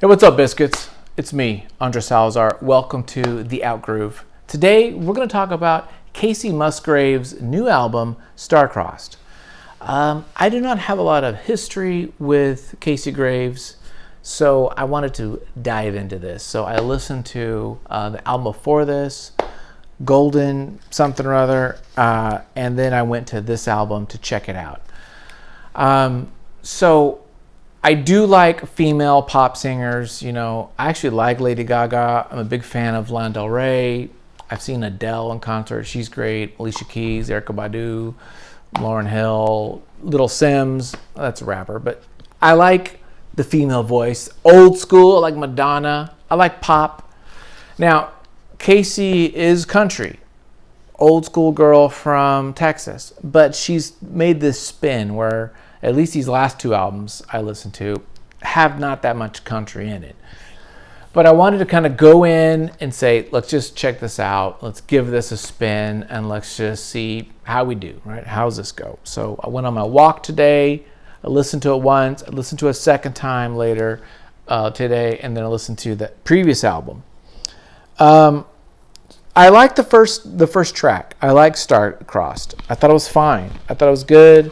Hey, what's up, biscuits? It's me, Andre Salazar. Welcome to The Outgroove. Today, we're going to talk about Kacey Musgraves' new album, Star-Crossed. I do not have a lot of history with Kacey Graves, so I wanted to dive into this. So I listened to the album before this, Golden something or other, and then I went to this album to check it out. So I do like female pop singers. You know, I actually like Lady Gaga. I'm a big fan of Lana Del Rey. I've seen Adele in concert. She's great. Alicia Keys, Erykah Badu, Lauryn Hill, Little Sims. That's a rapper. But I like the female voice. Old school, I like Madonna. I like pop. Now, Kacey is country. Old school girl from Texas. But she's made this spin where at least these last two albums I listened to have not that much country in it. But I wanted to kind of go in and say, let's just check this out. Let's give this a spin and let's just see how we do, right? How's this go? So I went on my walk today. I listened to it once. I listened to it a second time later today, and then I listened to the previous album. I liked the first track. I like Star-Crossed. I thought it was fine. I thought it was good.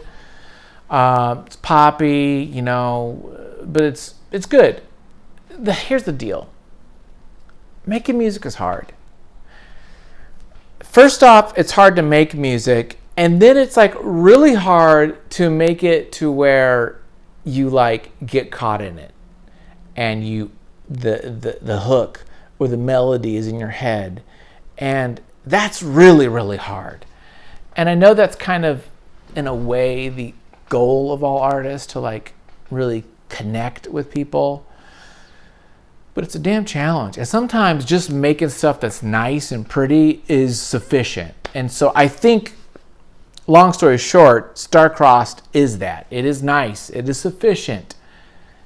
It's poppy, you know, but it's good. Here's the deal. Making music is hard. First off, it's hard to make music, and then it's like really hard to make it to where you like get caught in it, and the hook or the melody is in your head, and that's really, really hard. And I know that's kind of, in a way, the goal of all artists, to like really connect with people, but it's a damn challenge. And sometimes just making stuff that's nice and pretty is sufficient. And so I think, long story short, Star-Crossed is that. It is nice. It is sufficient.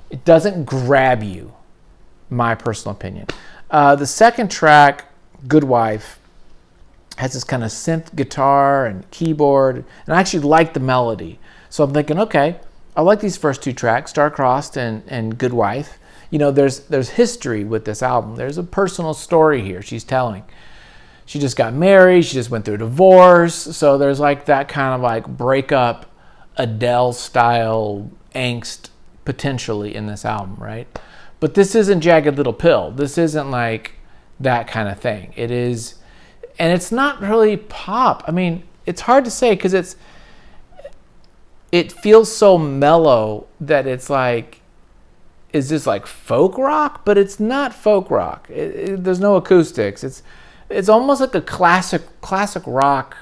It doesn't grab you, my personal opinion. The second track, Good Wife, has this kind of synth guitar and keyboard, and I actually like the melody. So I'm thinking, okay, I like these first two tracks, Star-Crossed and Good Wife. You know, there's history with this album. There's a personal story here she's telling. She just got married. She just went through a divorce. So there's like that kind of like breakup, Adele-style angst potentially in this album, right? But this isn't Jagged Little Pill. This isn't like that kind of thing. It is, and it's not really pop. I mean, it's hard to say because it feels so mellow that it's like, is this like folk rock? But it's not folk rock. There's no acoustics. It's almost like a classic rock,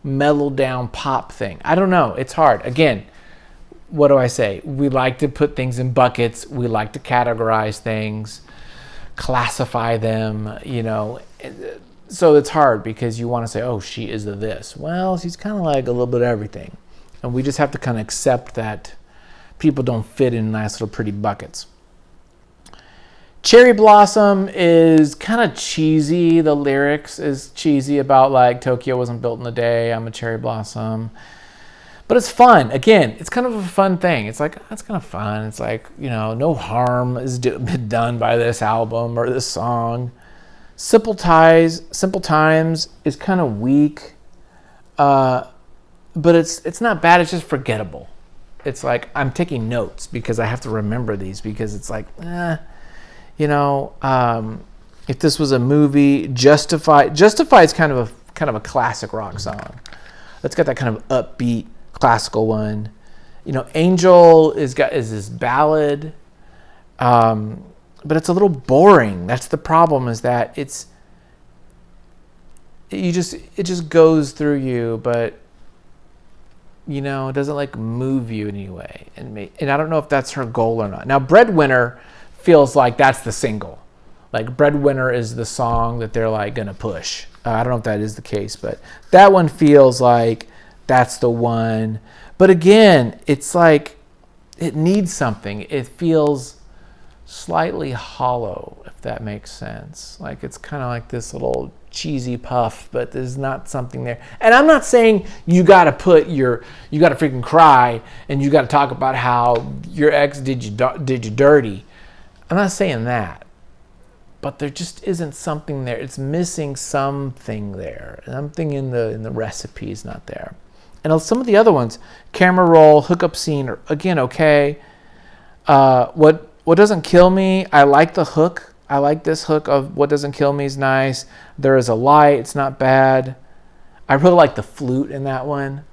mellowed down pop thing. I don't know. It's hard. Again, what do I say? We like to put things in buckets. We like to categorize things, classify them, you know. So it's hard because you want to say, oh, she is the this. Well, she's kind of like a little bit of everything. And we just have to kind of accept that people don't fit in nice little pretty buckets. Cherry Blossom is kind of cheesy. The lyrics is cheesy about like Tokyo wasn't built in a day. I'm a cherry blossom. But it's fun. Again, it's kind of a fun thing. It's like, that's kind of fun. It's like, you know, no harm is been done by this album or this song. Simple Times is kind of weak. But it's not bad. It's just forgettable. It's like I'm taking notes because I have to remember these because it's like, you know, if this was a movie, Justify is kind of a classic rock song. It's got that kind of upbeat classical one. You know, Angel is this ballad, but it's a little boring. That's the problem. Is that it just goes through you, but you know, it doesn't like move you in any way. And I don't know if that's her goal or not. Now, Breadwinner feels like that's the single. Like Breadwinner is the song that they're like going to push. I don't know if that is the case, but that one feels like that's the one. But again, it's like it needs something. It feels slightly hollow, if that makes sense. Like it's kind of like this little cheesy puff, but there's not something there. And I'm not saying you got to freaking cry and you got to talk about how your ex did you dirty. I'm not saying that. But there just isn't something there. It's missing something there. Something in the recipe is not there. And some of the other ones, camera roll, hookup scene, are again okay. What doesn't kill me? I like the hook. I like this hook of what doesn't kill me is nice. There is a light. It's not bad. I really like the flute in that one.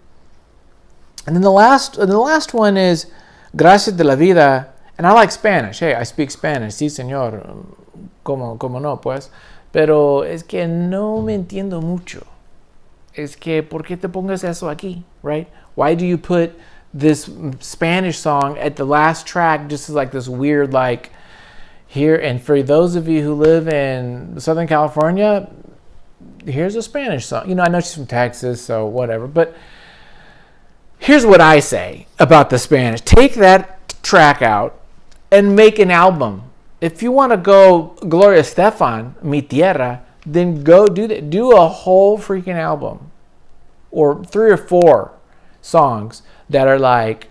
And then the last one is Gracias de la Vida. And I like Spanish. Hey, I speak Spanish. Sí, señor. Como no, pues. Pero es que no me entiendo mucho. Es que, ¿por qué te pongas eso aquí? Right? Why do you put this Spanish song at the last track just as like this weird, like, here? And for those of you who live in Southern California, here's a Spanish song. You know, I know she's from Texas, so whatever. But here's what I say about the Spanish. Take that track out and make an album. If you want to go Gloria Estefan, Mi Tierra, then go do that. Do a whole freaking album. Or 3 or 4 songs that are like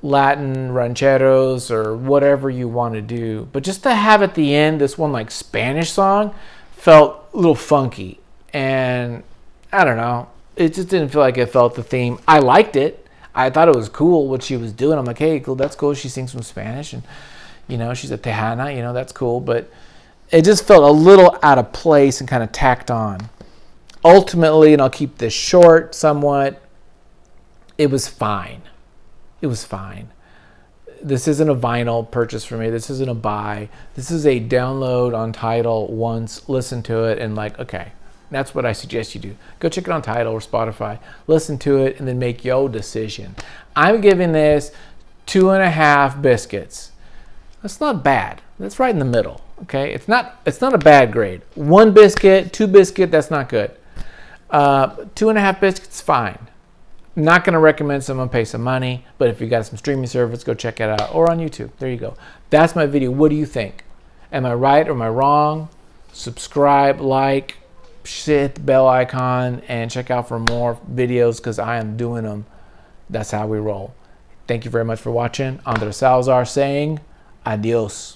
Latin rancheros or whatever you want to do. But just to have at the end this one like Spanish song felt a little funky. And I don't know. It just didn't feel like it felt the theme. I liked it. I thought it was cool what she was doing. I'm like, hey, cool, that's cool. She sings some Spanish and, you know, she's a Tejana, you know, that's cool. But it just felt a little out of place and kind of tacked on. Ultimately, and I'll keep this short somewhat, it was fine. It was fine. This isn't a vinyl purchase for me. This isn't a buy. This is a download on Tidal once, listen to it, and like, okay, that's what I suggest you do. Go check it on Tidal or Spotify. Listen to it, and then make your decision. I'm giving this 2.5 biscuits. That's not bad. That's right in the middle. Okay, it's not a bad grade. 1 biscuit, 2 biscuit, that's not good. 2.5 biscuits, fine. Not going to recommend someone pay some money, but if you got some streaming service, go check it out, or on YouTube. There you go. That's my video. What do you think? Am I right or am I wrong? Subscribe, like, hit the bell icon, and check out for more videos because I am doing them. That's how we roll. Thank you very much for watching. Andres Salazar saying adios.